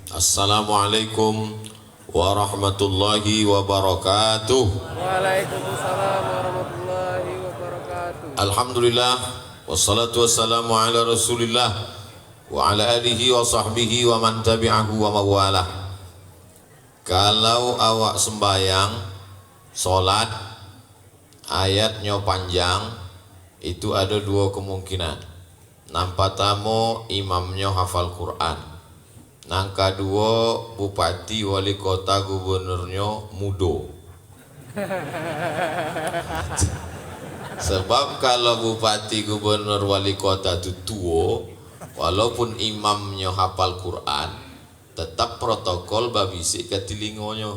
Assalamualaikum warahmatullahi wabarakatuh. Waalaikumsalam warahmatullahi wabarakatuh. Alhamdulillah wassalatu wassalamu ala Rasulillah wa ala alihi wa sahbihi wa man tabi'ahu wa mawalah. Kalau awak sembayang salat ayatnya panjang, itu ada dua kemungkinan. Nampak tamu imamnya hafal Quran. Nang kedua bupati, wali kota, gubernurnya mudo. Sebab kalau bupati, gubernur, wali kota itu tua, walaupun imamnya hafal Quran, tetap protokol babisik ke telingonya.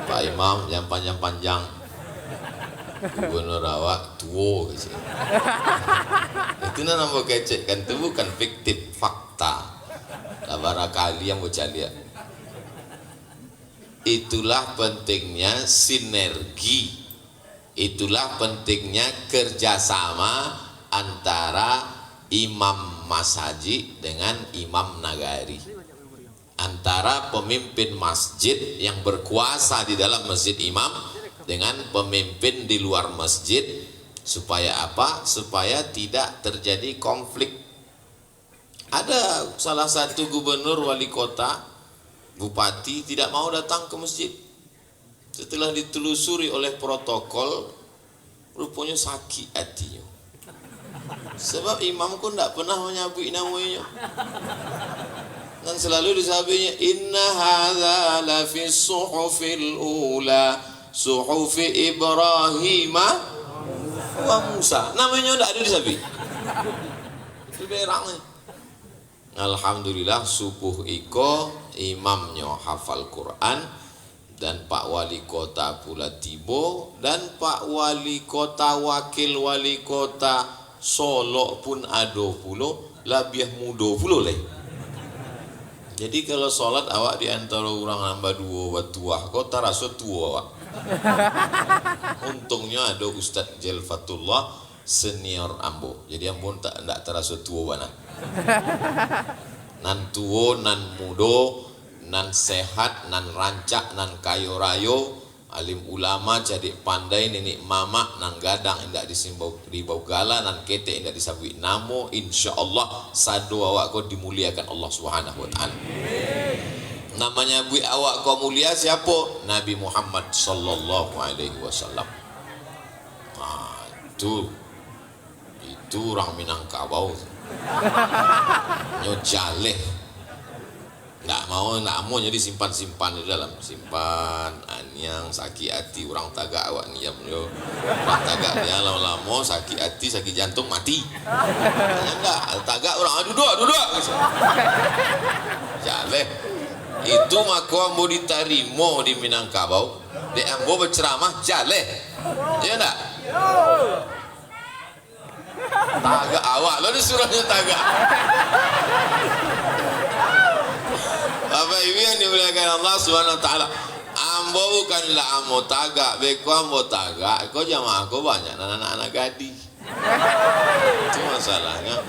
Pak Imam yang panjang-panjang, gubernur awak tua gitu. Itu nama kecek kan, itu bukan fiktif, fakta. Barangkali yang bocah lihat. Itulah pentingnya sinergi, itulah pentingnya kerjasama antara imam masjid dengan imam nagari, antara pemimpin masjid yang berkuasa di dalam masjid imam dengan pemimpin di luar masjid. Supaya apa? Supaya tidak terjadi konflik. Ada salah satu gubernur, wali kota, bupati tidak mau datang ke masjid. Setelah ditelusuri oleh protokol, rupanya sakit hatinya. Sebab imam pun tidak pernah menyebut namanya. Dan selalu disabinya, inna hadza la fi suhufil ula, suhufi Ibrahim wa Musa. Namanya tidak ada disabi. Itu berangnya. Alhamdulillah subuh iko imamnya hafal Quran dan Pak Wali Kota pula tibo, dan Pak Wali Kota, wakil wali kota Solo pun ada pulo, lebih muda pulo leh. Jadi kalau sholat awak di antara orang nambah dua tua, kau terasa tua awak. Untungnya ada Ustadz Jelfatullah senior ambo, jadi ampun tak terasa tua mana. Nan tuo, nan mudo, nan sehat, nan rancak, nan kayo rayo, alim ulama jadi pandai, nenek mama nan gadang indak disimbau ribau gala, nan kete indak disabui namo, insyaallah sadu awak kau dimuliakan Allah Subhanahu wa taala. Namanya bui awak kau mulia siapa? Nabi Muhammad sallallahu alaihi wasallam. Nah, itu orang Minangkabau. Nyojaleh nggak mau jadi simpan di dalam, simpan anyang sakit hati orang tagak awak niam yo, orang tagak dia lama-lama sakit hati, sakit jantung, mati. Enggak tagak orang duduk jaleh itu maka ambo ditarimo di Minangkabau, di ambo berceramah jaleh, ya enggak? Tagak awak lo disuruhnya tagak. Bapak Ibu yang dimuliakan Allah Subhanahu wa taala, ambo bukanlah ambo tagak, beko ambo tagak, kau jamaah kau banyak anak-anak gadis. Itu masalahnya.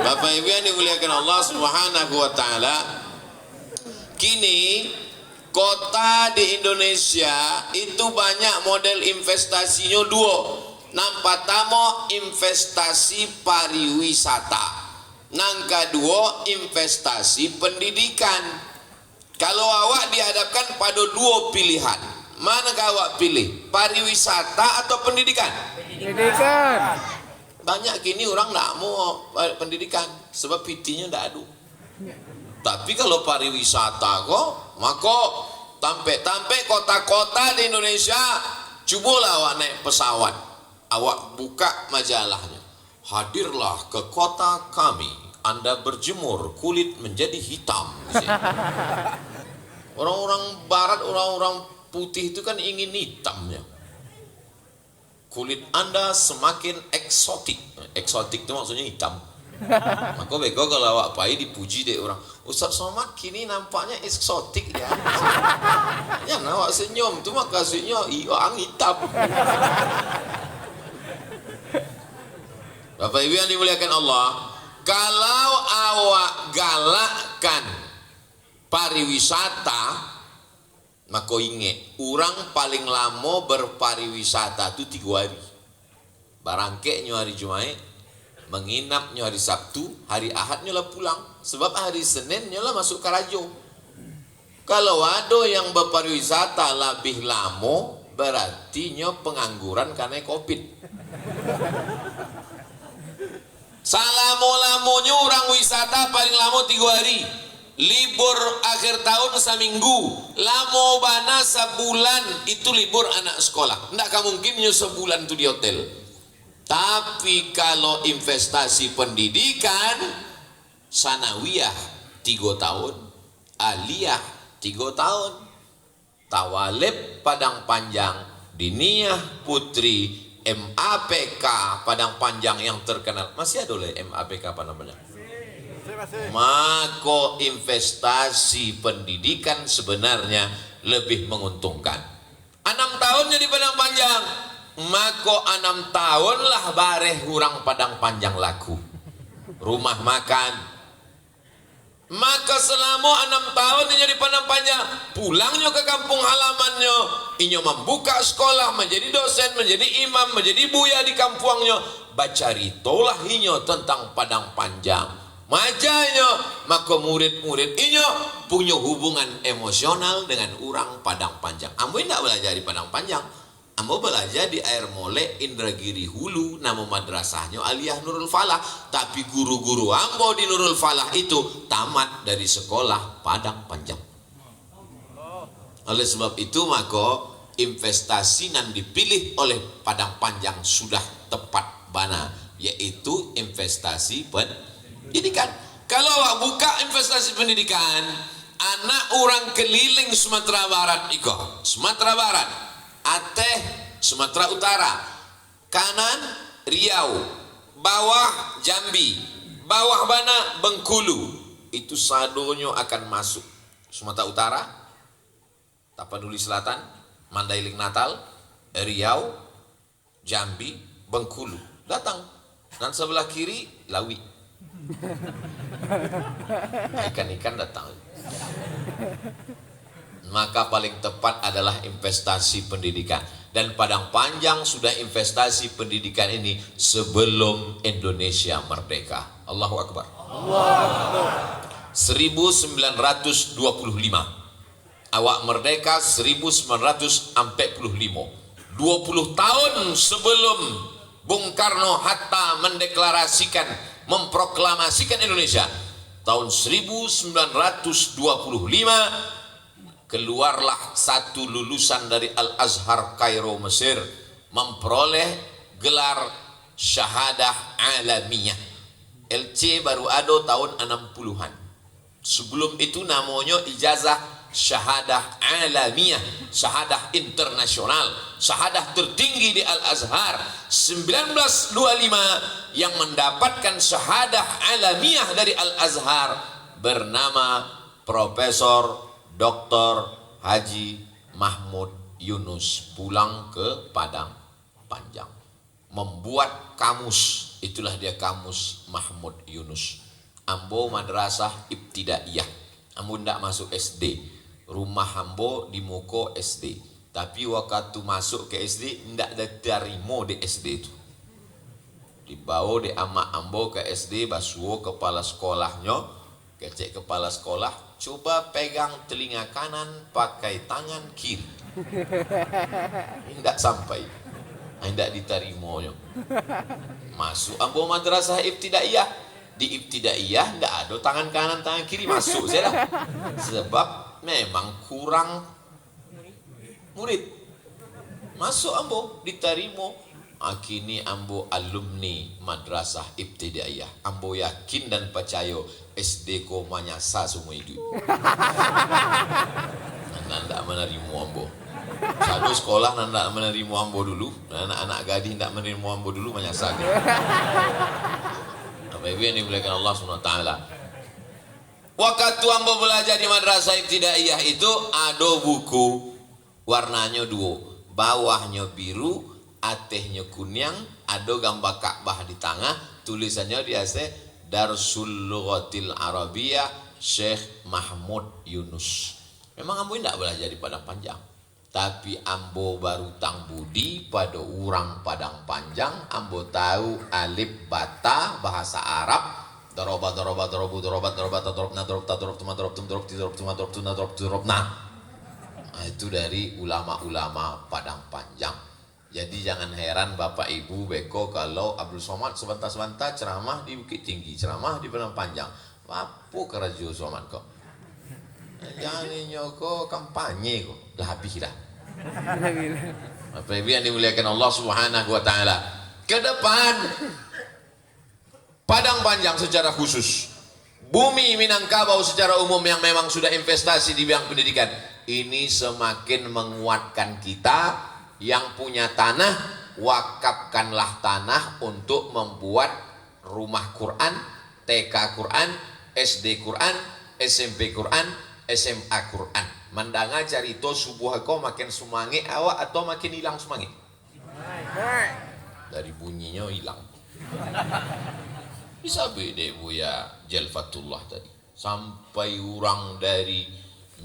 Bapak Ibu yang dimuliakan Allah Subhanahu wa taala, kini kota di Indonesia itu banyak model investasinya dua. Nampak tamo investasi pariwisata, nang kedua investasi pendidikan. Kalau awak dihadapkan pada dua pilihan, mana awak pilih? Pariwisata atau pendidikan? Pendidikan. Banyak kini orang tidak mau pendidikan sebab pitinya tidak ada. Tapi kalau pariwisata kok, maka tampe kota-kota di Indonesia, cobalah awak naik pesawat, awak buka majalahnya, hadirlah ke kota kami, Anda berjemur kulit menjadi hitam. Orang-orang barat, orang-orang putih itu kan ingin hitamnya. Kulit Anda semakin eksotik. Eksotik itu maksudnya hitam. Maka bego kalau awak pai dipuji deh orang, Ustaz Somad kini nampaknya eksotik ya. Ya awak senyum tu maka maksudnya orang hitam. Bapak Ibu yang dimuliakan Allah, kalau awak galakkan pariwisata, maka ingat orang paling lama berpariwisata itu 3 hari. Barangkeknya hari Jumat, menginapnya hari Sabtu, hari Ahadnya lah pulang. Sebab hari Seninnya lah masuk Karajo. Kalau ada yang berpariwisata lebih lama, berarti nya pengangguran karena Covid. Salamo-lamonya orang wisata paling lama 3 hari. Libur akhir tahun seminggu, lamo bana sebulan itu libur anak sekolah. Tidak mungkin sebulan itu di hotel. Tapi kalau investasi pendidikan, sanawiyah 3 tahun, aliyah 3 tahun, tawalib Padang Panjang, diniyah putri, MAPK Padang Panjang yang terkenal. Masih ada oleh MAPK Padang Panjang. Maka investasi pendidikan sebenarnya lebih menguntungkan. 6 tahunnya di Padang Panjang, maka 6 tahun lah bareh hurang Padang Panjang laku rumah makan. Maka selama 6 tahun inyo di Padang Panjang, pulangnya ke kampung halamannya, inyo membuka sekolah, menjadi dosen, menjadi imam, menjadi buya di kampungnya, bacaritolah inyo tentang Padang Panjang. Majanya, maka murid-murid inyo punya hubungan emosional dengan orang Padang Panjang. Ambo tidak belajar di Padang Panjang, ambo belajar di Air Mole Indragiri Hulu, nama madrasahnya Aliyah Nurul Falah. Tapi guru-guru ambo di Nurul Falah itu tamat dari sekolah Padang Panjang. Oleh sebab itu maka investasi yang dipilih oleh Padang Panjang sudah tepat bana, yaitu investasi pendidikan. Kalau awak buka investasi pendidikan, anak orang keliling Sumatera Barat iko, Sumatera Barat, Aceh, Sumatera Utara, kanan Riau, bawah Jambi, bawah bana Bengkulu, itu sadonyo akan masuk Sumatera Utara, Tapanuli Selatan, Mandailing Natal, Riau, Jambi, Bengkulu, datang. Dan sebelah kiri Lawi. Ikan-ikan datang. Maka paling tepat adalah investasi pendidikan. Dan Padang Panjang sudah investasi pendidikan ini sebelum Indonesia merdeka. Allahu Akbar. 1925. Awak merdeka 1945. 20 tahun sebelum Bung Karno Hatta mendeklarasikan, memproklamasikan Indonesia, tahun 1925 keluarlah satu lulusan dari Al-Azhar Kairo Mesir memperoleh gelar syahadah alamiyah. LC baru ada tahun 60-an. Sebelum itu namanya ijazah syahadah alamiyah, syahadah internasional, syahadah tertinggi di Al-Azhar. 1925 yang mendapatkan syahadah alamiyah dari Al-Azhar bernama Profesor Dr. Haji Mahmud Yunus, pulang ke Padang Panjang, membuat kamus. Itulah dia kamus Mahmud Yunus. Ambo madrasah ibtidaiyah, ambo ndak masuk SD. Rumah ambo di Moko SD, tapi waktu masuk ke SD ndak ada terima di SD itu. Dibawa di amak ambo ke SD, basuo kepala sekolahnya, kecek kepala sekolah, coba pegang telinga kanan pakai tangan kiri. Ndak sampai, ndak diterima. Masuk ambo madrasah ibtidaiyah, di ibtidaiyah ndak ada tangan kanan tangan kiri masuk saya lah. Sebab memang kurang murid. Masuk ambo diterima. Kini ambo alumni madrasah ibtidaiyah. Ambo yakin dan percaya SD ko manyasa semua hidup. Nanda menerima ambo. Satu sekolah nanda menerima ambo dulu. Anak-anak gadis ndak menerima ambo dulu manyasa. Bapak-ibu yang dimuliakan Allah Subhanahu wa taala. Waktu ambo belajar di madrasah ibtidaiyah itu ada buku warnanya 2, bawahnya biru, atehnya kuning, ada gambar Ka'bah di tengah, tulisannya biasa Darsul Lughatil Arabiyah Syekh Mahmud Yunus. Memang ambo tidak boleh jadi Padang Panjang, tapi ambo baru tang budi pada orang Padang Panjang. Ambo tahu alif bata bahasa Arab, doroba doroba dorobu dorobat dorobat dorobna dorob ta dorob tuma dorob tum dorob ti dorob tuma dorob tuna dorob dorobna. Nah, itu dari ulama-ulama Padang Panjang. Jadi jangan heran Bapak Ibu Beko kalau Abdul Somad sebentar-sebentar ceramah di Bukit Tinggi, ceramah di Padang Panjang. Apa kerja Somad kok? Jangan nyoko kampanye kok, dah habis dah. Bapak Ibu yang dimuliakan Allah Subhanahu wa taala. Ke depan Padang Panjang secara khusus, bumi Minangkabau secara umum yang memang sudah investasi di bidang pendidikan, ini semakin menguatkan kita. Yang punya tanah, wakafkanlah tanah untuk membuat rumah Quran, TK Quran, SD Quran, SMP Quran, SMA Quran. Mandanga carito subuh ko makin sumangi awak atau makin hilang sumangi? Dari bunyinya hilang. Bisa beda Buya Jalfatullah tadi. Sampai orang dari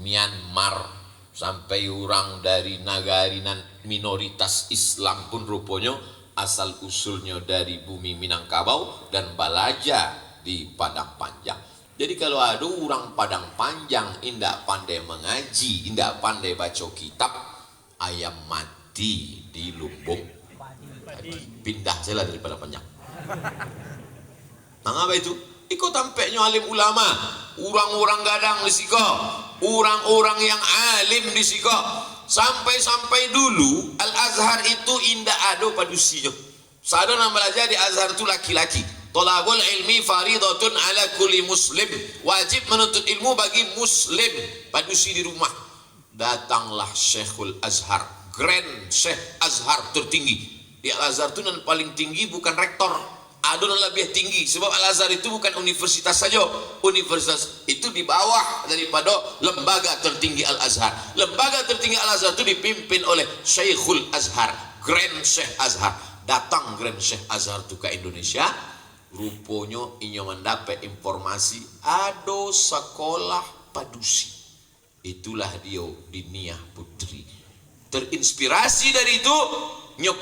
Myanmar, sampai orang dari nagari minoritas Islam pun rupanya asal usulnya dari bumi Minangkabau dan balaja di Padang Panjang. Jadi kalau ada orang Padang Panjang indak pandai mengaji, indak pandai baca kitab, ayam mati di lumbung. Pindah saya dari Padang Panjang. Nah, apa itu? Ikut tampaknya alim ulama, orang-orang gadang di siko, orang-orang yang alim di siko. Sampai-sampai dulu Al-Azhar itu indah ado padusinya. Sadar nama belajar di Azhar itu laki-laki. Tolabul ilmi faridatun ala kulli muslim. Wajib menuntut ilmu bagi muslim. Padusi di rumah. Datanglah Syekhul Azhar, Grand Syekh Azhar tertinggi. Di Al-Azhar itu yang paling tinggi bukan rektor, ada yang lebih tinggi, sebab Al-Azhar itu bukan universitas saja. Universitas itu di bawah daripada lembaga tertinggi Al-Azhar. Lembaga tertinggi Al-Azhar itu dipimpin oleh Syekhul Azhar, Grand Syekh Azhar. Datang Grand Syekh Azhar itu ke Indonesia, rupanya ia mendapat informasi ada sekolah padusi. Itulah dia Diniyah Putri. Terinspirasi dari itu,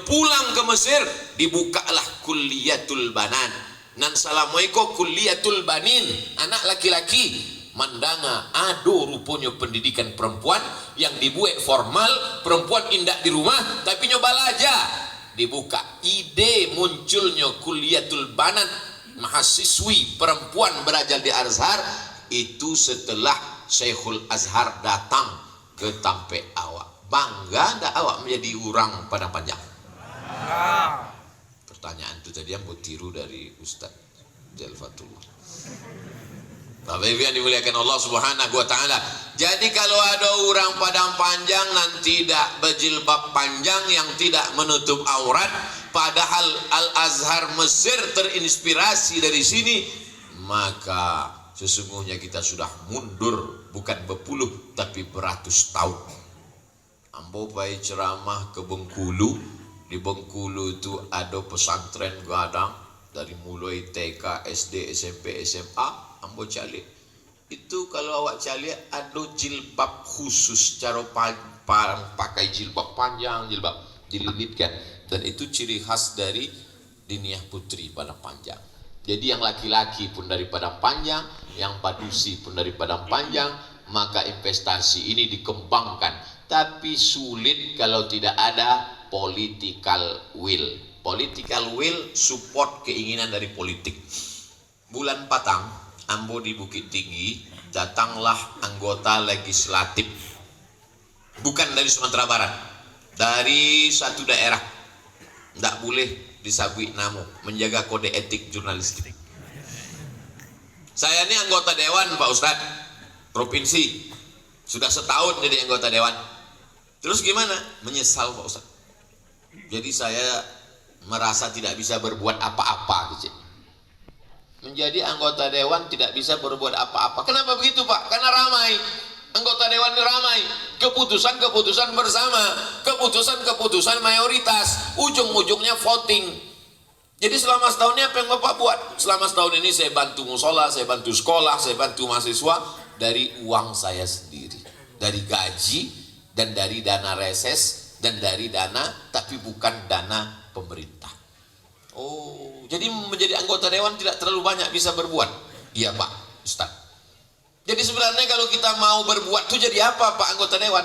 pulang ke Mesir, dibukalah Kulliyatul Banan. Nan salamuiko Kulliyatul Banin, anak laki-laki. Mandanga ado rupanya pendidikan perempuan yang dibuat formal, perempuan indah di rumah tapi nyoba aja. Dibuka ide munculnya Kulliyatul Banan, mahasiswi perempuan belajar di Azhar, itu setelah Syekhul Azhar datang ke Tampe awak. Bangga ndak awak menjadi orang Padang Panjang? Pertanyaan itu tadi yang buat tiru dari Ustaz Jalfatullah. Bapak Ibu yang dimuliakan Allah Subhanahu wa taala. Jadi kalau ada orang Padang Panjang nanti tidak berjilbab panjang yang tidak menutup aurat, padahal Al-Azhar Mesir terinspirasi dari sini, maka sesungguhnya kita sudah mundur bukan berpuluh tapi beratus tahun. Ambo pai ceramah ke Bengkulu. Di Bengkulu itu ada pesantren gadang dari mulai TK, SD, SMP, SMA. Ambo calik. Itu kalau awak calik ada jilbab khusus, cara pakai jilbab panjang, jilbab dililitkan. Dan itu ciri khas dari Diniyah Putri Padang Panjang. Jadi yang laki-laki pun dari Padang Panjang, yang padusi pun dari Padang Panjang, maka investasi ini dikembangkan. Tapi sulit kalau tidak ada political will. Political will support keinginan dari politik. Bulan Patang, ambo di Bukit Tinggi, datanglah anggota legislatif. Bukan dari Sumatera Barat, dari satu daerah. Tidak boleh disabui namo, menjaga kode etik jurnalistik. Saya ini anggota dewan Pak Ustadz, provinsi. Sudah setahun jadi anggota dewan. Terus gimana? Menyesal Pak Ustadz. Jadi saya merasa tidak bisa berbuat apa-apa gitu. Menjadi anggota dewan tidak bisa berbuat apa-apa. Kenapa begitu Pak? Karena ramai. Anggota dewan ini ramai. Keputusan bersama. Keputusan mayoritas. Ujung-ujungnya voting. Jadi selama setahun ini apa yang Bapak buat? Selama setahun ini saya bantu musola, saya bantu sekolah, saya bantu mahasiswa dari uang saya sendiri. Dari gaji dan dari dana reses dan dari dana tapi bukan dana pemerintah. Oh, jadi menjadi anggota dewan tidak terlalu banyak bisa berbuat. Iya Pak Ustaz. Jadi sebenarnya kalau kita mau berbuat itu jadi apa Pak anggota dewan?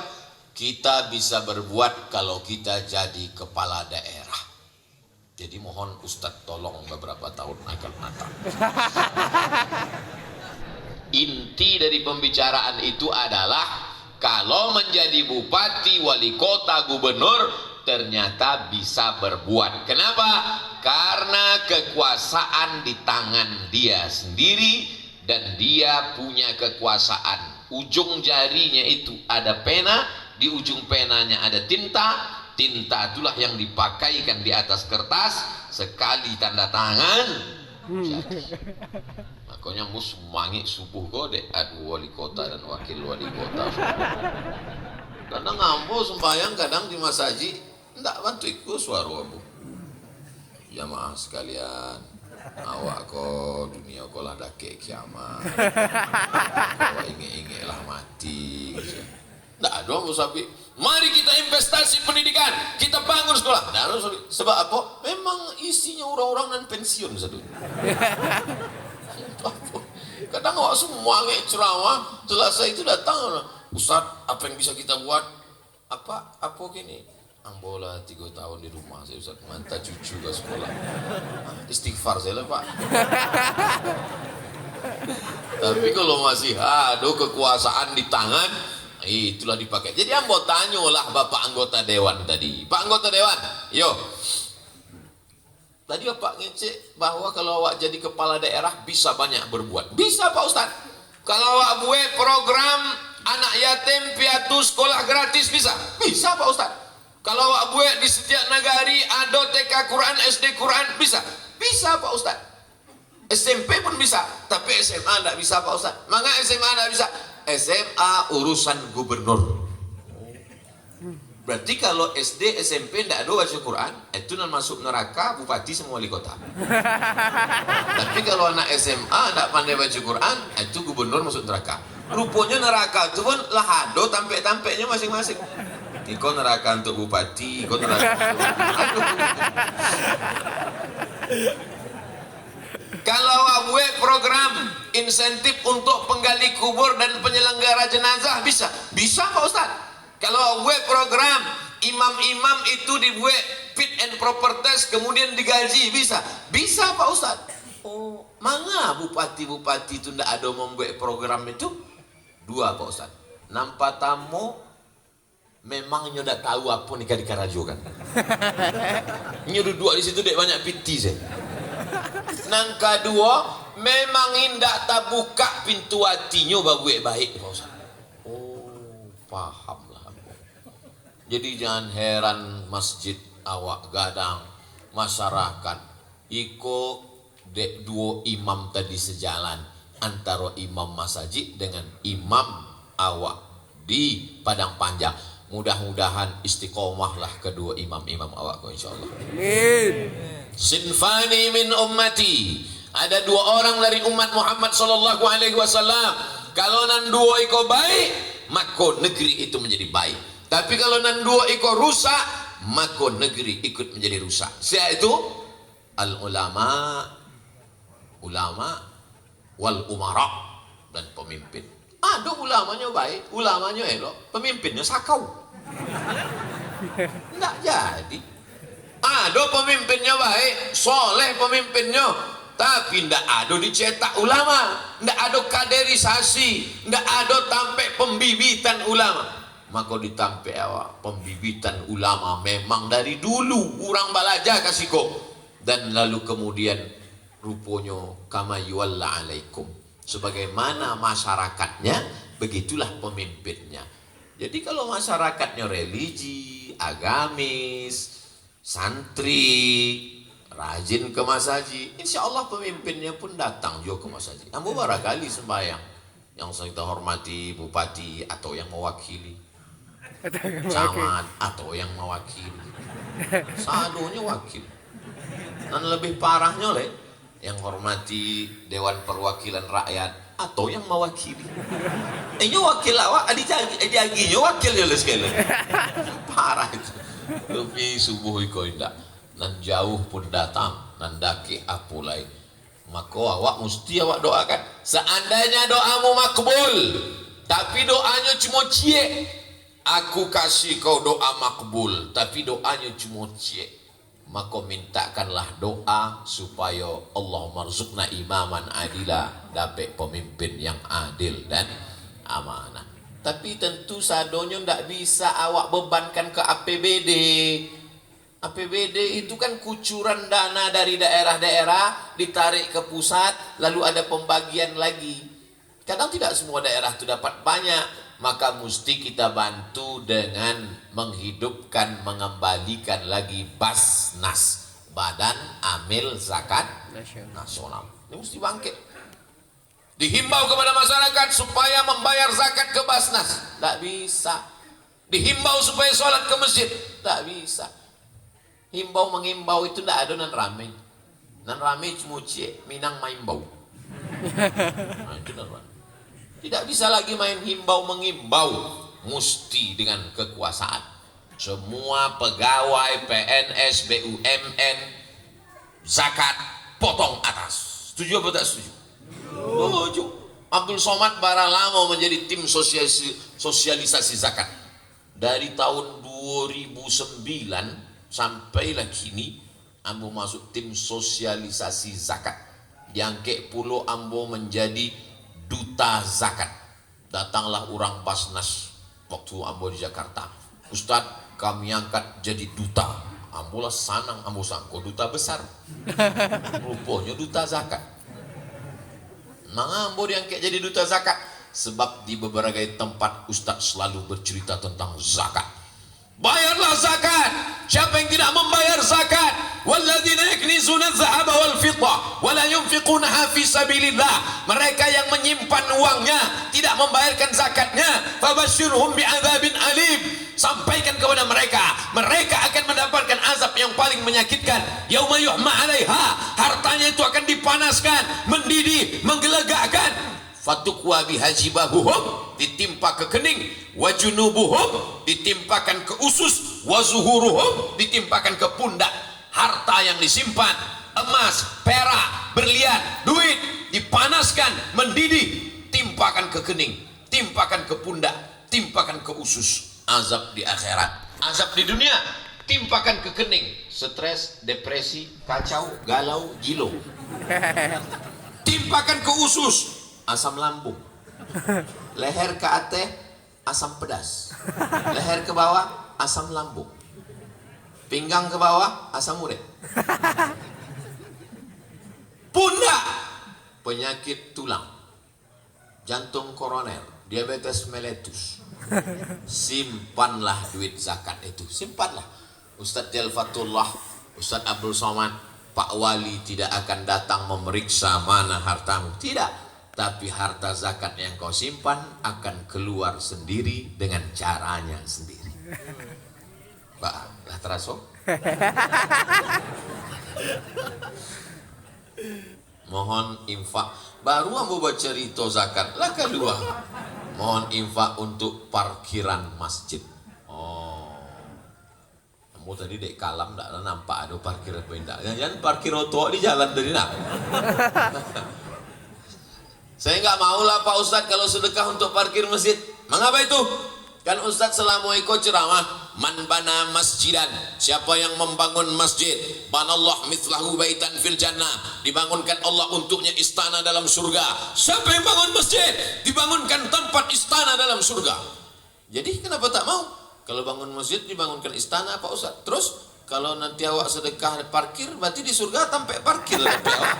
Kita bisa berbuat kalau kita jadi kepala daerah. Jadi mohon Ustadz tolong beberapa tahun akan datang. Inti dari pembicaraan itu adalah kalau menjadi bupati, wali kota, gubernur ternyata bisa berbuat. Kenapa? Karena kekuasaan di tangan dia sendiri dan dia punya kekuasaan. Ujung jarinya itu ada pena, di ujung penanya ada tinta. Tinta itulah yang dipakaikan di atas kertas, sekali tanda tangan jadi. Makanya mus mangi subuh kode adu wali kota dan wakil wali kota. Kadang ngambo sembahyang, kadang di masaji ndak bantu ikut suara abu. Jamaah sekalian, awak ko dunia ko lah dake kiamat. Awak inge-inge lah mati. Ndak ada mau sapi. Mari kita investasi pendidikan, kita bangun sekolah. Nah, sebab apa? Memang isinya orang-orang non pensiun satu. Kadang awak semua ceramah selesai itu datang, Ustaz, apa yang bisa kita buat? Apa gini? Ambola 3 tahun di rumah saya Ustaz, mantap cucu ke sekolah. Istighfar saya lah Pak. Tapi kalau masih ada kekuasaan di tangan, itulah dipakai. Jadi ambo tanyalah Bapak anggota dewan tadi. Pak anggota dewan, yo. Tadi Bapak ngecek bahwa kalau awak jadi kepala daerah bisa banyak berbuat. Bisa Pak Ustaz. Kalau awak buat program anak yatim piatu sekolah gratis bisa. Bisa Pak Ustaz. Kalau awak buat di setiap negari ada TK Quran, SD Quran bisa. Bisa Pak Ustaz. SMP pun bisa, tapi SMA enggak bisa Pak Ustaz. Maka SMA enggak bisa. SMA urusan gubernur. Berarti kalau SD, SMP tidak ada baca Quran, itu non masuk neraka bupati sama wali kota. Tapi kalau anak SMA tidak pandai baca Quran, itu gubernur masuk neraka. Rupanya neraka itu pun lah ada tampek-tampeknya masing-masing. Iko neraka untuk bupati, iko neraka untuk Kalau buat program insentif untuk penggali kubur dan penyelenggara jenazah bisa Pak Ustaz. Kalau buat program imam-imam itu dibuat fit and proper test kemudian digaji bisa Pak Ustaz. Oh, mana bupati-bupati itu tidak ada membuat program itu? 2 Pak Ustaz. Nampak tamu memang nyoda tahu apa nikah di Karajo kan. Nyoda 2 di situ dek banyak piti saya. Nang kedua, memang indah tak buka pintu hatinya baik Pak Ustaz. Oh, paham lah. Jadi jangan heran masjid awak gadang masyarakat iko dek 2 imam tadi sejalan antara imam masjid dengan imam awak di Padang Panjang. Mudah-mudahan istiqomah lah kedua imam-imam awak insyaallah. Amin. Sinfani min ummati, ada 2 orang dari umat Muhammad sallallahu alaihi wasallam. Kalau nan 2 iko baik, maka negeri itu menjadi baik. Tapi kalau nan 2 iko rusak, maka negeri ikut menjadi rusak. Yaitu al ulama wal umara dan pemimpin. Ada ulamanya baik, ulamanya elok, pemimpinnya sakau. Enggak jadi. Ada pemimpinnya baik, soleh pemimpinnya, tapi ndak ada dicetak ulama, ndak ada kaderisasi, ndak ada tampek pembibitan ulama. Maka ditampek awak pembibitan ulama memang dari dulu orang balaja kasih kok, dan lalu kemudian rupanya kama yuwalla alaikum, sebagaimana masyarakatnya begitulah pemimpinnya. Jadi kalau masyarakatnya religi, agamis, santri, rajin ke masjid, insya Allah pemimpinnya pun datang juga ke masjid. Namun barangkali sembahyang yang kita hormati bupati atau yang mewakili, camat atau yang mewakili, sadonya wakil. Dan lebih parahnya oleh yang hormati Dewan Perwakilan Rakyat atau yang mewakili. Ini wakil awak, adi wakil ya sekali. Parah itu. Lebih subuh iko indah. Nan jauh pun datang, nan daki apulai. Maka awak mesti awak doakan. Seandainya doamu makbul, tapi doanya cuma cie. Aku kasih kau doa makbul, tapi doanya cuma cie. Maka mintakanlah doa supaya Allah marzuqna imaman adila, dapat pemimpin yang adil dan amanah. Tapi tentu sadonya ndak bisa awak bebankan ke APBD. APBD itu kan kucuran dana dari daerah-daerah ditarik ke pusat, lalu ada pembagian lagi. Kadang tidak semua daerah itu dapat banyak. Maka mesti kita bantu dengan menghidupkan, mengembalikan lagi Basnas, Badan Amil Zakat Nasional. Ini mesti bangkit. Dihimbau kepada masyarakat supaya membayar zakat ke Basnas. Tak bisa. Dihimbau supaya sholat ke masjid. Tak bisa. Himbau mengimbau itu tidak ada nan rame. Nan rame cuma cie, minang main bau. Nah, itu nan rame. Tidak bisa lagi main himbau mengimbau, mesti dengan kekuasaan. Semua pegawai PNS, BUMN, zakat potong atas. Setuju apa tak setuju? Setuju. Abdul Somad bara lama menjadi tim sosialisasi zakat. Dari tahun 2009 sampailah kini ambo masuk tim sosialisasi zakat. Yang ke pulau ambo menjadi duta zakat. Datanglah orang Basnas waktu ambo di Jakarta. Ustadz, kami angkat jadi duta. Ambo lah sanang, ambo sangko duta besar. Rupanya duta zakat. Nah, ambo diangkat jadi duta zakat sebab di beberapa tempat Ustadz selalu bercerita tentang zakat. Bayarlah zakat. Siapa yang tidak membayar zakat, walladzina yaknizuna adh-dhahaba wal fiddah wa la yunfiqunaha fi sabilillah, mereka yang menyimpan uangnya tidak membayarkan zakatnya, fabashshirhum bi'adzabin alim, sampaikan kepada mereka, mereka akan mendapatkan azab yang paling menyakitkan. Yauma yuhma 'alaiha, hartanya itu akan dipanaskan, mendidih, menggelegakkan. Fatukwa bihajibahuhum, ditimpa ke kening, wajunubuhum, ditimpakan ke usus, wazuhuruhum, ditimpakan ke pundak. Harta yang disimpan, emas, perak, berlian, duit, dipanaskan, mendidih, timpakan ke kening, timpakan ke pundak, timpakan ke usus. Azab di akhirat, azab di dunia, timpakan ke kening, stres, depresi, kacau, galau, gilo. Timpakan ke usus, asam lambung. Leher ke atas, asam pedas. Leher ke bawah, asam lambung. Pinggang ke bawah, asam urat. Pundak, penyakit tulang, jantung koroner, diabetes mellitus. Simpanlah duit zakat itu, simpanlah. Ustadz Jalfatullah, Ustadz Abdul Somad, Pak Wali tidak akan datang memeriksa mana hartamu, tidak. Tapi harta zakat yang kau simpan akan keluar sendiri dengan caranya sendiri. Pak, lah terasa? Mohon infak. Baru ambo baca cerita zakat. Lah kedua, mohon infak untuk parkiran masjid. Oh, ambo tadi dek kalam tak nampak ada parkiran benda. Jangan parkir oto di jalan dari nak. Saya nggak mau lah Pak Ustadz kalau sedekah untuk parkir masjid. Mengapa itu? Kan Ustadz selama ikut ceramah, man bana masjidan, siapa yang membangun masjid, banallah mithlahu baitan fil jannah, dibangunkan Allah untuknya istana dalam surga. Siapa yang bangun masjid, dibangunkan tempat istana dalam surga. Jadi kenapa tak mau? Kalau bangun masjid dibangunkan istana Pak Ustadz. Terus kalau nanti awak sedekah parkir, berarti di surga tanpa parkir lah awak.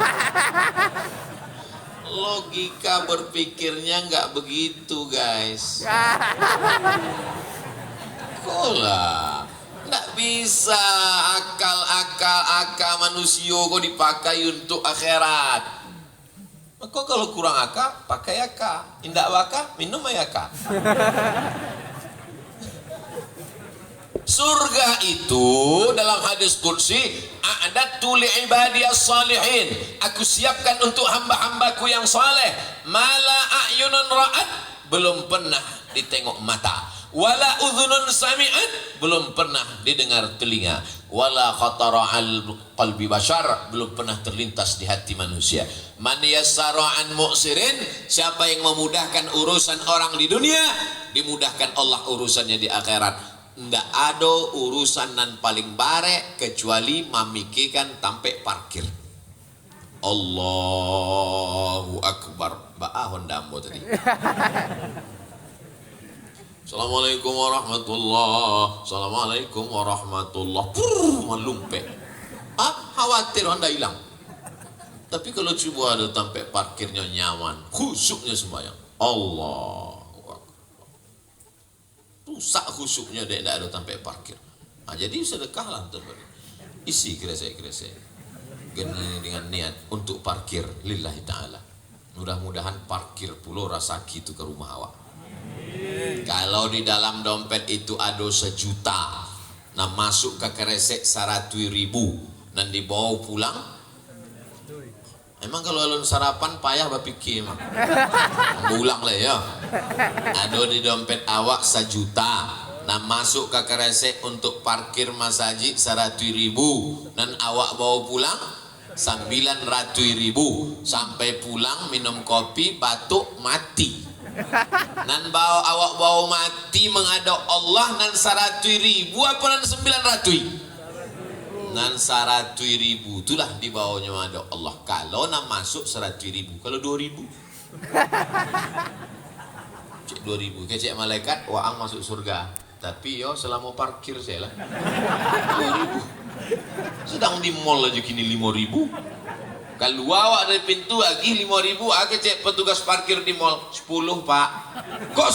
Logika berpikirnya nggak begitu guys. Kola nggak bisa akal manusia kok dipakai untuk akhirat. Maka kalau kurang akal pakai akal, indak waka minum ayaka. surga itu dalam hadis qudsi, a'dadtu li ibadiyas salihin, aku siapkan untuk hamba-hambaku yang saleh, mala a'yunun ra'at, belum pernah ditengok mata, wala udhunun sami'at, belum pernah didengar telinga, wala khatara al qalbi bashar, belum pernah terlintas di hati manusia. Man yassara an mu'sirin, siapa yang memudahkan urusan orang di dunia, dimudahkan Allah urusannya di akhirat. Ndak ada urusan nan paling bare kecuali memikirkan tampe parkir. Allahu Akbar. Ba'ahon dambo tadi. Assalamualaikum warahmatullah. Assalamualaikum warahmatullah. Malumpe. Khawatir anda hilang. Tapi kalau coba ada tampe parkirnya nyaman, khusyuknya sembahyang. Allah. Rusak khusyuknya dia tidak ada sampai parkir. Nah, jadi sedekahlah teman. Isi kresek-kresek dengan niat untuk parkir lillahi ta'ala. Mudah-mudahan parkir pulau rasaki itu ke rumah awak. Kalau di dalam dompet itu ada 1 juta, nah masuk ke kresek 100.000, dan dibawa pulang. Emang kalau alun sarapan payah berpikir emang. Ulang lah ya. Ada di dompet awak 1 juta. Nah masuk ke kresek untuk parkir masjid 100.000, dan awak bawa pulang 900.000. Sampai pulang minum kopi batuk mati. Nan awak bawa mati menghadap Allah nan 100.000 apa nan 900? Nan 100.000 itulah dibawanya ada Allah. Kalau nak masuk 100.000, kalau 2.000 cek 2.000 kecek malaikat waang masuk surga, tapi yo selama parkir saya lah 2.000. Sedang di mall aja kini 5.000. Kalau awak dari pintu lagi 5.000, kecek petugas parkir di mall 10 pak. Kok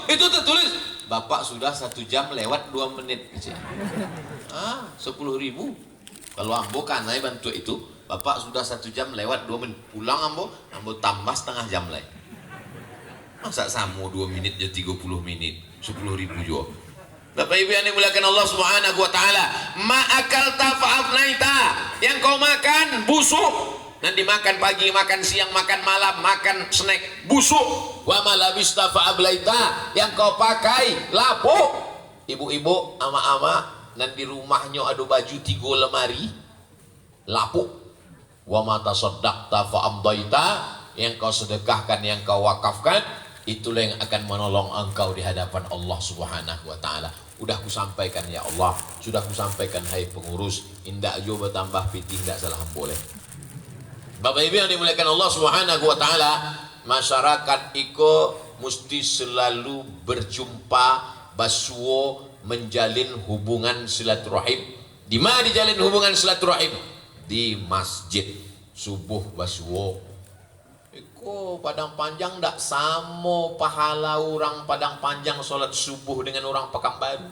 10? Itu tertulis Bapak sudah 1 jam lewat 2 menit. 10.000. Kalau ambo kan saya bantu itu, Bapak sudah 1 jam lewat 2 menit. Pulang ambo tambah setengah jam lagi. Masa samu 2 menit jadi 30 menit, 10.000 juga. Bapak Ibu yang dimuliakan Allah Subhanahu wa taala, ma'akalta fa'afnaita, yang kau makan busuk, nanti makan pagi, makan siang, makan malam, makan snack busuk. Wa malabista fa'ablaita, yang kau pakai lapuk. Ibu-ibu, ama-ama, dan di rumahnya ada baju 3 lemari lapuk. Wa mata saddaqta fa'amdaita, yang kau sedekahkan, yang kau wakafkan, itulah yang akan menolong engkau di hadapan Allah Subhanahu wa taala. Udah ku sampaikan ya Allah, sudah ku sampaikan hai pengurus, indak jo bertambah piti indak salah boleh. Bapak Ibu yang dimuliakan Allah Subhanahu wa taala, masyarakat iko mesti selalu berjumpa basuo, menjalin hubungan silaturahim. Di mana dijalin hubungan silaturahim? Di masjid. Subuh basuo. Iko Padang Panjang ndak sama pahala orang Padang Panjang sholat subuh dengan orang Pekanbaru.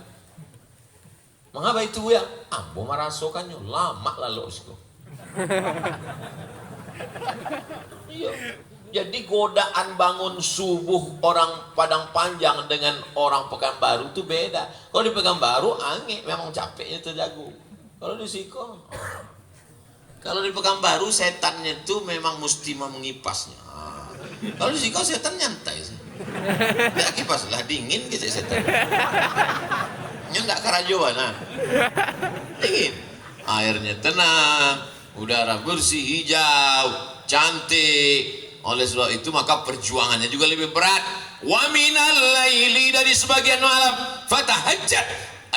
Mengapa itu ya? Ambo merasakannya lama lalu usko. Iya. Jadi godaan bangun subuh orang Padang Panjang dengan orang Pekanbaru itu beda. Kalau di Pekanbaru angin memang capeknya terjago. Kalau di Siko, kalau di Pekanbaru setannya itu memang mesti mengipasnya. Kalau di Siko setan nyantai sih. Ya kipas lah dingin gitu setan. Nyendak karajoan nah. Dingin. Airnya tenang, udara bersih, hijau, cantik. Oleh sebab itu maka perjuangannya juga lebih berat. Wa minal laili, dari sebagian malam, fatahajjat,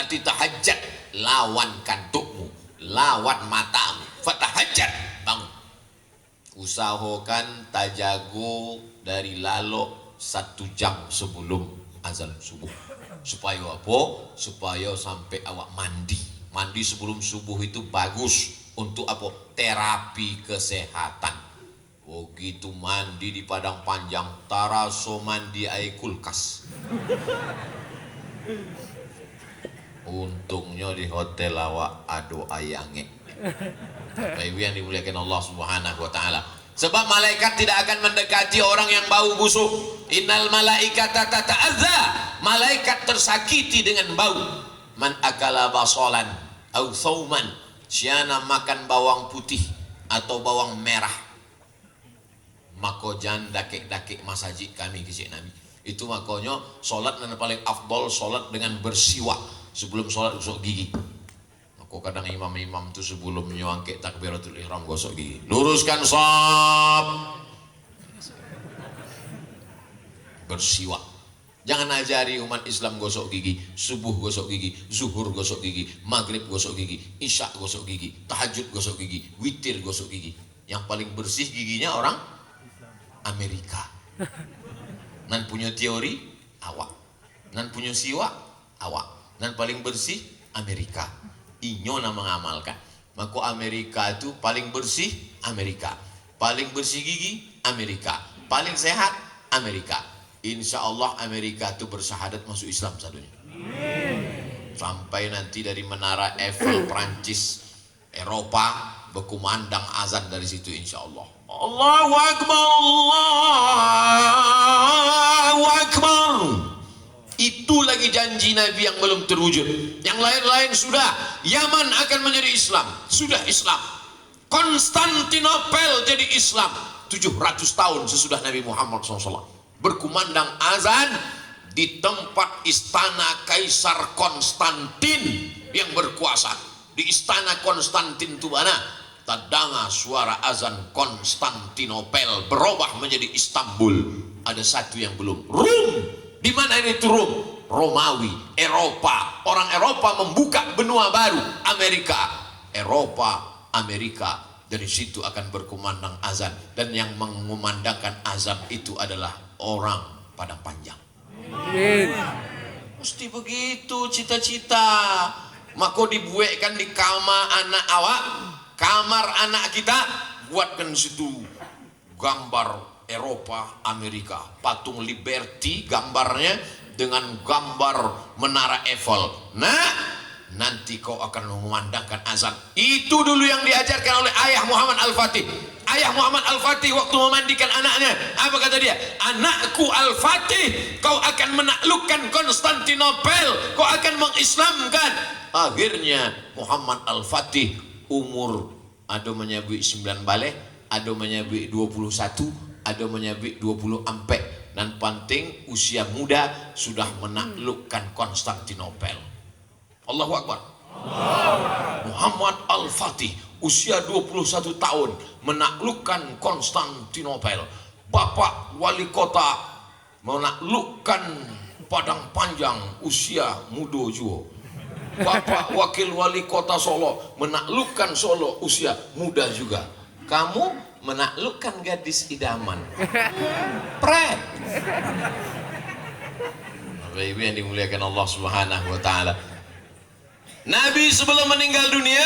arti tahajjat, lawan kantukmu, lawan matamu, fatahajjat, bangun. Usahakan tajago dari lalok 1 jam sebelum azan subuh. Supaya apa? Supaya sampai awak mandi. Mandi sebelum subuh itu bagus untuk apa? Terapi kesehatan. Begitu mandi di Padang Panjang, taraso mandi air kulkas. Untungnya di hotel awak ada ayange. Bapak Ibu yang dimuliakan Allah Subhanahu wa taala. Sebab malaikat tidak akan mendekati orang yang bau busuk. Innal malaikata tata'adza. Malaikat tersakiti dengan bau. man akala basolan au thauman, siana makan bawang putih atau bawang merah, maka jangan dakik-dakik masaji kami kisah Nabi. Itu makanya solat yang paling afdol solat dengan bersiwak sebelum solat gosok gigi. Maka kadang imam-imam itu sebelum nyuangke takbiratul ihram gosok gigi. Luruskan shaf, bersiwak. Jangan ajari umat Islam gosok gigi, subuh gosok gigi, zuhur gosok gigi, maghrib gosok gigi, isya gosok gigi, tahajud gosok gigi, witir gosok gigi. Yang paling bersih giginya orang Amerika. Nan punya teori awak, nan punya siwak awak, nan paling bersih Amerika. Inyo na mengamalkan. Maka Amerika itu paling bersih Amerika, paling bersih gigi Amerika, paling sehat Amerika. Insya Allah Amerika itu bersyahadat masuk Islam satunya. Sampai nanti dari menara Eiffel Prancis, Eropa berkumandang azan dari situ insya Allah. Allahu Akbar, Allahu Akbar. Itu lagi janji Nabi yang belum terwujud. Yang lain-lain sudah. Yaman akan menjadi Islam, sudah Islam. Konstantinopel jadi Islam 700 tahun sesudah Nabi Muhammad SAW. Berkumandang azan di tempat istana Kaisar Konstantin yang berkuasa. Di istana Konstantin itu mana? Tadanga suara azan Konstantinopel berubah menjadi Istanbul. Ada satu yang belum. Rum. Di mana itu Rum? Romawi, Eropa. Orang Eropa membuka benua baru, Amerika. Eropa, Amerika. Dari situ akan berkumandang azan, dan yang mengumandangkan azan itu adalah orang Padang Panjang. Mesti begitu cita-cita. Maka dibuatkan di kamar anak awak, kamar anak kita, buatkan situ gambar Eropa, Amerika, patung Liberty gambarnya dengan gambar menara Eiffel. Nah, nanti kau akan memandangkan azan. Itu dulu yang diajarkan oleh ayah Muhammad Al-Fatih. Ayah Muhammad Al-Fatih waktu memandikan anaknya, apa kata dia? Anakku Al-Fatih, kau akan menaklukkan Konstantinopel, kau akan mengislamkan. Akhirnya Muhammad Al-Fatih umur ada menyabik 9 balik, ada menyabik 21, ada menyabik 20 ampek, dan penting usia muda sudah menaklukkan Konstantinopel. Allahu Akbar. Muhammad Al-Fatih usia 21 tahun menaklukkan Konstantinopel. Bapak wali kota menaklukkan Padang Panjang usia muda juga. Bapak wakil wali kota Solo menaklukkan Solo usia muda juga. Kamu menaklukkan gadis idaman. Pret. Bapak Ibu yang dimuliakan Allah Subhanahu wa taala. Nabi sebelum meninggal dunia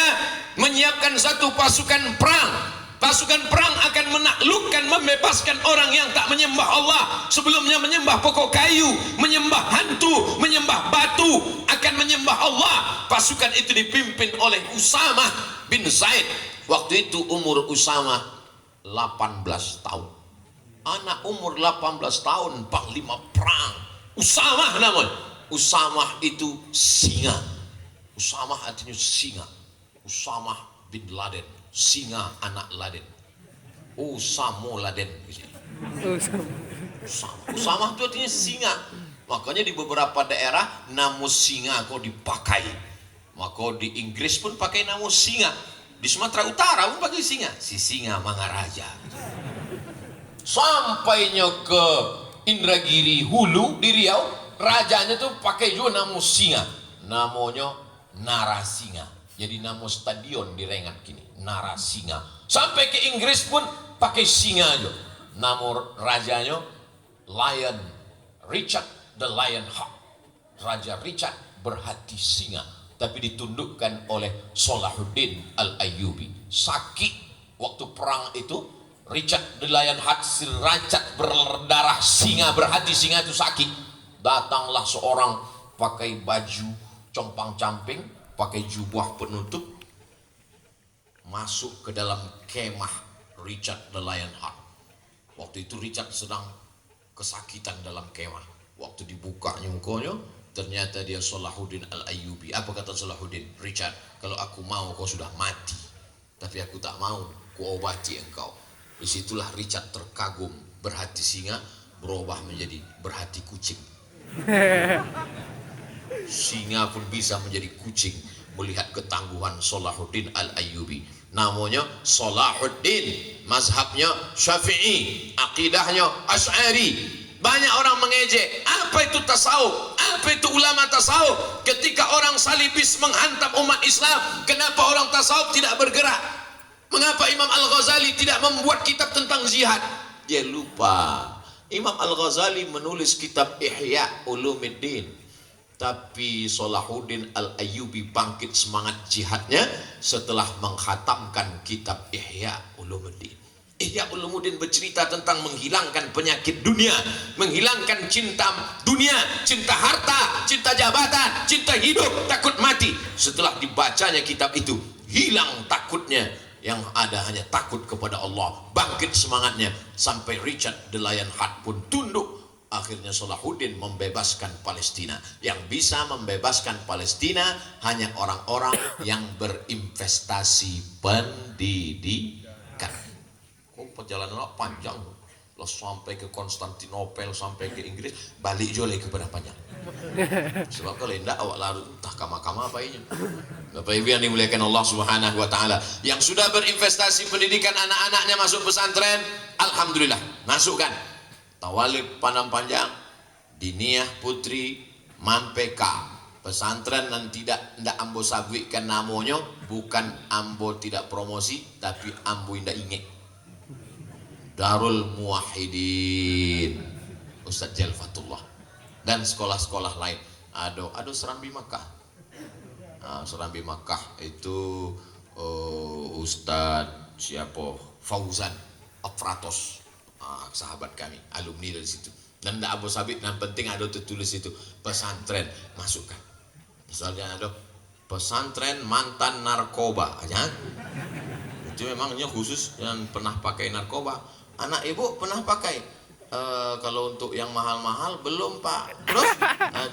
menyiapkan satu pasukan perang. Pasukan perang akan menaklukkan, membebaskan orang yang tak menyembah Allah. Sebelumnya menyembah pokok kayu, menyembah hantu, menyembah batu, akan menyembah Allah. Pasukan itu dipimpin oleh Usamah bin Zaid. Waktu itu umur Usamah 18 tahun. Anak umur 18 tahun panglima perang. Usamah namanya. Usamah itu singa. Usamah artinya singa. Usamah bin Laden, singa anak Laden. Usamo Laden. Usamah itu artinya singa. Makanya di beberapa daerah nama singa kok dipakai. Maka di Inggris pun pakai nama singa. Di Sumatera Utara pun pakai singa. Si singa Mangaraja. Sampainya ke Indragiri Hulu di Riau, rajanya tuh pakai juga nama singa. Namanya Narasinga. Jadi nama stadion di Rengat kini, Narasinga. Sampai ke Inggris pun pakai singa aja. Nama rajanya Lion, Richard the Lion Heart. Raja Richard berhati singa, tapi ditundukkan oleh Salahuddin Al-Ayyubi. Sakit waktu perang itu, Richard the Lion Heart, si Richard berdarah singa, berhati singa itu sakit. Datanglah seorang pakai baju compang-camping, pakai jubah penutup, masuk ke dalam kemah Richard the Lion Heart. Waktu itu Richard sedang kesakitan dalam kemah. Waktu dibukanya mukanya, Ternyata dia Salahuddin Al-Ayyubi. Apa kata Salahuddin? Richard, kalau aku mau kau sudah mati, tapi aku tak mau, ku obati engkau. Disitulah Richard terkagum, berhati singa berubah menjadi berhati kucing. Singa pun bisa menjadi kucing melihat ketangguhan Salahuddin Al-Ayyubi. Namanya Salahuddin, mazhabnya Syafi'i, akidahnya Asy'ari. Banyak orang mengejek, apa itu tasawuf? Apa itu ulama tasawuf? Ketika orang salibis menghantam umat Islam, kenapa orang tasawuf tidak bergerak? Mengapa Imam Al-Ghazali tidak membuat kitab tentang jihad? Dia lupa. Imam Al-Ghazali menulis kitab Ihya Ulumuddin, tapi Salahuddin Al-Ayyubi bangkit semangat jihadnya setelah mengkhatamkan kitab Ihya Ulumuddin. Ihya Ulumuddin bercerita tentang menghilangkan penyakit dunia, menghilangkan cinta dunia, cinta harta, cinta jabatan, cinta hidup, takut mati. Setelah dibacanya kitab itu, hilang takutnya, yang ada hanya takut kepada Allah. Bangkit semangatnya sampai Richard the Lionheart pun tunduk. Akhirnya Salahuddin membebaskan Palestina. Yang bisa membebaskan Palestina hanya orang-orang yang berinvestasi pendidikan. Perjalanan panjang lo sampai ke Konstantinopel, sampai ke Inggris, balik joleh kepada panjang. Sebab kalau tidak awak larut entah kama-kama apa ini. Bapak Ibu yang dimuliakan Allah Subhanahu wa taala, yang sudah berinvestasi pendidikan anak-anaknya masuk pesantren, alhamdulillah, masukkan. Tawalib Panang Panjang, Diniyah Putri Mampeka, pesantren dan tidak ambo sabwikan namanya, bukan ambo tidak promosi, tapi ambo tidak ingat. Darul Muwahhidin Ustadz Jalfatullah, dan sekolah-sekolah lain. Ada Serambi Makkah. Serambi Makkah itu Ustadz siapa? Fauzan Afratos, sahabat kami, alumni dari situ. Dan tidak Abu Sabit, yang penting ada tertulis itu pesantren, masukkan. Misalnya ada pesantren mantan narkoba, aja. Itu memangnya khusus yang pernah pakai narkoba. Anak ibu pernah pakai? Kalau untuk yang mahal-mahal belum pak. Terus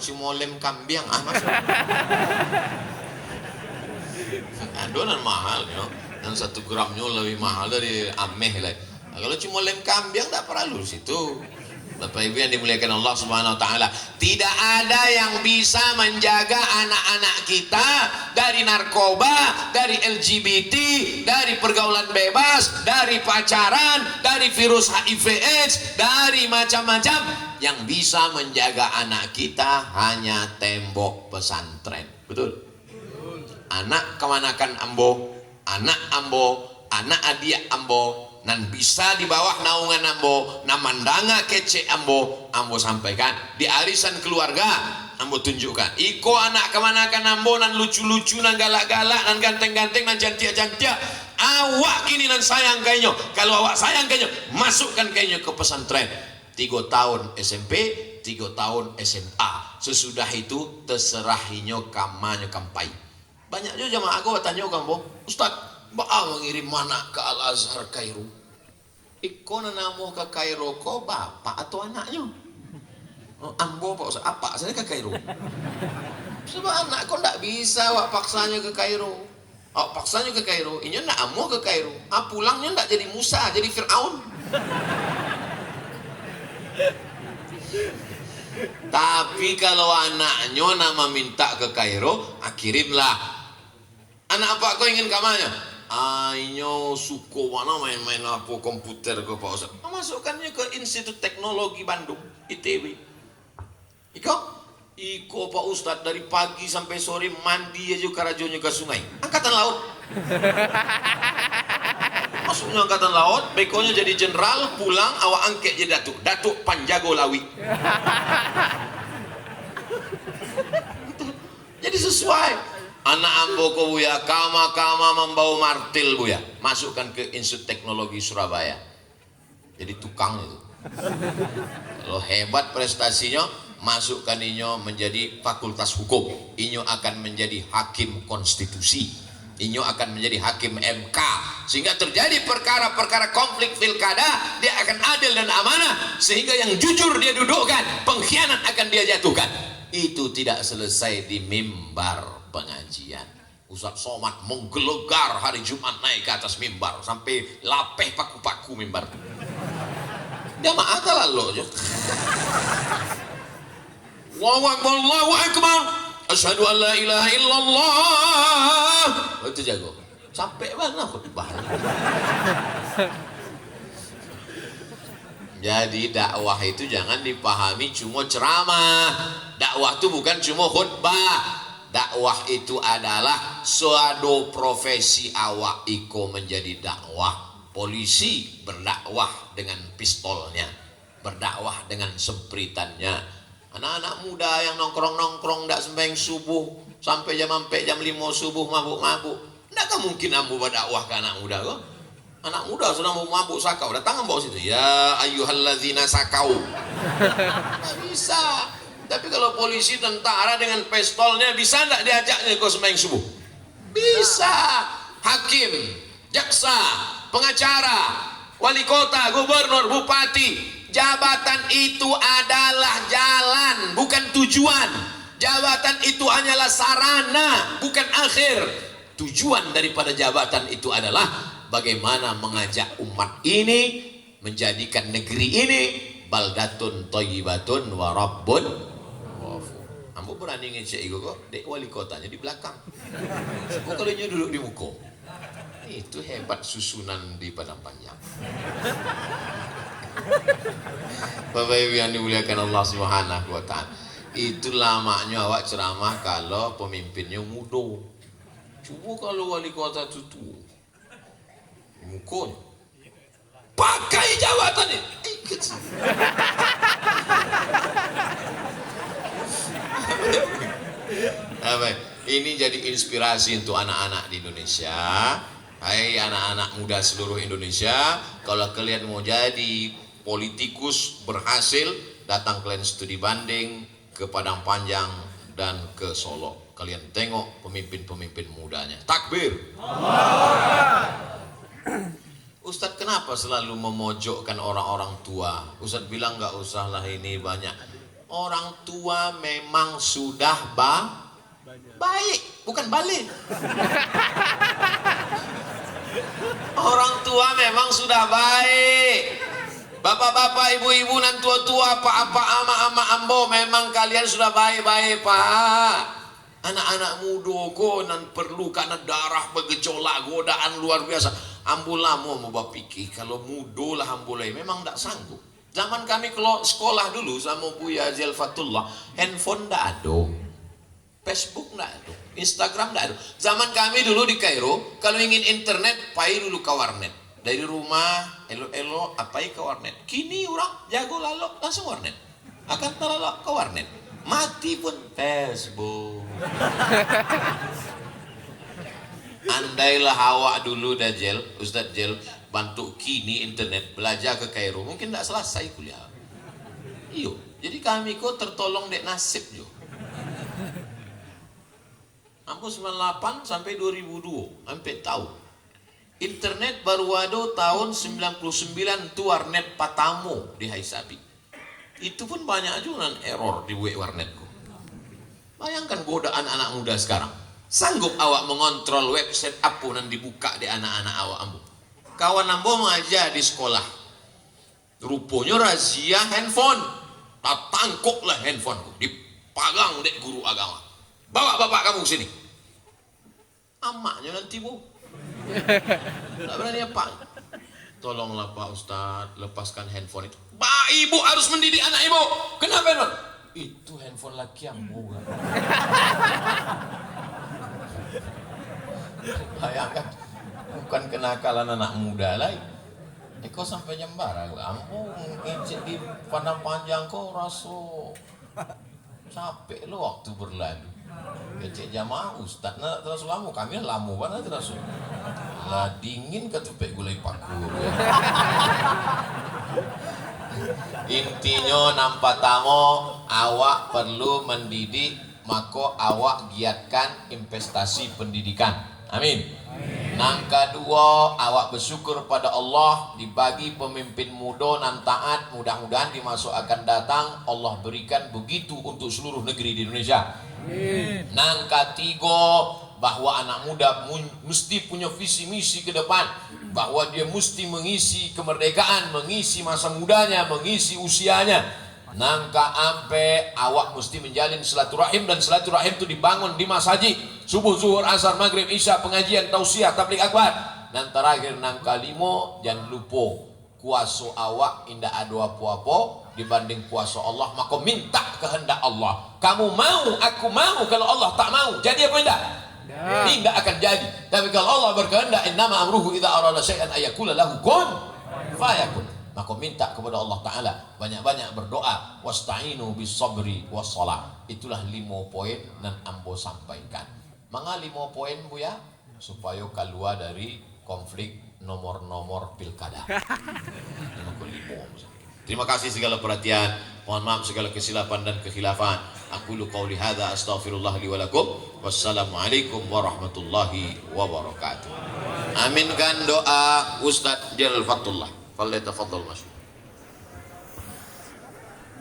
cimolem kambiang masuk. Adonan mahal yo. Dan 1 gramnya lebih mahal dari ameh lah. Kalau cimolem kambiang tak perlu situ. Bapak Ibu yang dimuliakan Allah Subhanahu wa taala, tidak ada yang bisa menjaga anak-anak kita dari narkoba, dari LGBT, dari pergaulan bebas, dari pacaran, dari virus HIV AIDS, dari macam-macam. Yang bisa menjaga anak kita hanya tembok pesantren. Betul? Anak kemanakan ambo, anak ambo, anak adik ambo, nan bisa di bawah naungan ambo, namandanga kece ambo sampaikan di arisan keluarga, ambo tunjukkan. Iko anak kemanakan ambo, nan lucu-lucu, nan galak-galak, nan ganteng-ganteng, nan cantik-cantik. Awak kini nan sayang kayaknya. Kalau awak sayang kayaknya, masukkan kayaknya ke pesantren. 3 tahun SMP, 3 tahun SMA. Sesudah itu terserah kamanya kampai. Banyak juga jamaah aku tanya kambo, Ustaz, Ba'a mengirim mana ke Al-Azhar Kairo? Iko nanamu ke Kairo ko bapak atau anaknya? Ambo pak Ustaz, apa saya ke Kairo? Sebab anak kau tidak bisa wak paksanya ke Kairo. Paksanya ke Kairo, ini nak amu ke Kairo. Pulangnya tidak jadi Musa, jadi Fir'aun. Tapi kalau anaknya nama minta ke Kairo, kirimlah. Anak apa kau ingin kamanya? Ayo suko mana main-main apa komputer ke Pak Ustaz. Masukkannya ke Institut Teknologi Bandung, ITB. Iko Pak Ustaz dari pagi sampai sore mandi aja karajonya ke sungai. Angkatan Laut. Masuknya Angkatan Laut, bekonya jadi jenderal, pulang awak angket jadi Datuk Panjago Lawi. Jadi sesuai. Anak ambo ko buya, kama membawa martil buya, masukkan ke Institut Teknologi Surabaya. Jadi tukang itu. Kalau hebat prestasinya, masukkan inyo menjadi fakultas hukum. Inyo akan menjadi hakim konstitusi. Inyo akan menjadi hakim MK. Sehingga terjadi perkara-perkara konflik pilkada, dia akan adil dan amanah. Sehingga yang jujur dia dudukkan, pengkhianat akan dia jatuhkan. itu tidak selesai di mimbar pengajian. Ustaz Somad menggelegar hari Jumat naik ke atas mimbar sampai lapeh paku-paku mimbar. Dia mah akal lo aja. Allahu Akbar, Allahu Akbar. Asyhadu an la ilaha illallah. Itu jago. Sampai mana khutbah. Jadi dakwah itu jangan dipahami cuma ceramah. Dakwah itu bukan cuma khutbah. Dakwah itu adalah suatu profesi awak iko menjadi dakwah. Polisi berdakwah dengan pistolnya, berdakwah dengan sempritannya. Anak-anak muda yang nongkrong-nongkrong ndak sembahyang subuh sampai jam 5 subuh mabuk-mabuk. Ndak mungkin ambu berdakwah ke anak muda kok. Anak muda sudah mau mabuk sakau, datang bawa situ. Ya ayyuhalladzina sakau. Nggak bisa. Tapi kalau polisi tentara dengan pistolnya bisa nggak diajaknya kau sembahyang subuh? Bisa. Hakim, jaksa, pengacara, wali kota, gubernur, bupati. Jabatan itu adalah jalan, bukan tujuan. Jabatan itu hanyalah sarana, bukan akhir. Tujuan daripada jabatan itu adalah bagaimana mengajak umat ini menjadikan negeri ini baldatun thayyibatun wa rabbun ghafur. Ambo berani ngecek itu kok, dek wali kotanya di belakang. Pokoknya duduk di muka. Itu hebat susunan di Padang Panjang. Bapak Ibu yang dimuliakan Allah Subhanahu wa taala. Itu lamanya awak ceramah kalau pemimpinnya muda. Coba kalau wali kota itu tua. Mukul pakai jawatannya ini jadi inspirasi untuk anak-anak di Indonesia. Hai anak-anak muda seluruh Indonesia, kalau kalian mau jadi politikus berhasil, datang kalian studi banding ke Padang Panjang dan ke Solo. Kalian tengok pemimpin-pemimpin mudanya. Takbir. Ustadz kenapa selalu memojokkan orang-orang tua? Ustadz bilang nggak usah lah, ini banyak orang tua memang sudah baik, bukan balik. Orang tua memang sudah baik. Bapak-bapak, ibu-ibu, dan tua-tua, apa-apa, ama-ama, ambo, memang kalian sudah baik-baik, Pak. Anak-anak muda kok nan perlu karena darah bergejolak, godaan luar biasa. Ambulah mau berpikir kalau muda lah ambulai memang tak sanggup. Zaman kami kalau sekolah dulu sama Buya Azil Fatullah, handphone tak ada, Facebook tak ada, Instagram tak ada. Zaman kami dulu di Kairo, kalau ingin internet, pai dulu ke warnet. Dari rumah, elo-elo, apai ke warnet. Kini orang jago lalu langsung warnet. Akan terlalu ke warnet. Mati pun Facebook. Andailah awak dulu dah Jel, Ustadz Jel, bantu kini internet, belajar ke Kairo, mungkin tak selesai kuliah. Iyo, jadi kami kok tertolong dek nasib jo. Aku 98 sampai 2002, hampir tahun. Internet baru ada tahun 99 tu warnet Patamo di Haisabi. Itu pun banyak juga error di warnetku. Bayangkan godaan anak muda sekarang. Sanggup awak mengontrol website apa yang dibuka di anak-anak awak ambu. Kawan ambu mengajar di sekolah. Rupanya razia handphone. Tak tangkuklah handphoneku. Dipagang dek guru agama. Bawa bapak kamu sini. Amaknya nanti bu. Tak berani apa. Tolonglah Pak Ustadz, lepaskan handphone itu. Pak Ibu harus mendidik anak Ibu. Kenapa handphone? Itu handphone laki yang bukan. Bayangkan, bukan kenakalan anak muda lagi. Kau sampai nyembara, ambo ngecek di Padang Panjang kau rasa capek lo waktu berlalu. Ngecek jamaah Ustadz, nak terus lama, kami lama banget terus. Lah dingin ketupek gulai paku. Intinya nampak tamu, awak perlu mendidik, maka awak giatkan investasi pendidikan. Amin. Nang kedua, awak bersyukur pada Allah dibagi pemimpin muda nan taat, mudah-mudahan di masa akan datang Allah berikan begitu untuk seluruh negeri di Indonesia. Amin. Nang ketiga, bahwa anak muda mesti punya visi misi ke depan, bahwa dia mesti mengisi kemerdekaan, mengisi masa mudanya, mengisi usianya. Nang keempat, awak mesti menjalin silaturahim, dan silaturahim itu dibangun di masjid, subuh, zuhur, asar, maghrib, isya, pengajian, tausiah, tabligh akbar. Dan terakhir nang kelima, jangan lupa kuasa awak indah ada apa-apa dibanding kuasa Allah, maka minta kehendak Allah. Kamu mau, aku mau. Kalau Allah tak mau, jadi apa enggak? Tidak akan jadi. Tapi kalau Allah berkehendak, innama amruhu idza arada syai'an ayakula lahu kun fayakun. Maka minta kepada Allah Ta'ala, banyak-banyak berdoa, wasta'inu bis sabri was salah. Itulah 5 poin yang ambo sampaikan. Manga 5 poin Bu ya, supaya keluar dari konflik nomor-nomor pilkada. Terima kasih segala perhatian. Mohon maaf segala kesilapan dan kekhilafan. Aku lu qauli hadza astaghfirullah li wa lakum. Wassalamualaikum warahmatullahi wabarakatuh. Aminkan doa Ustaz Jalal Fatullah. Falyatafaddal Mas.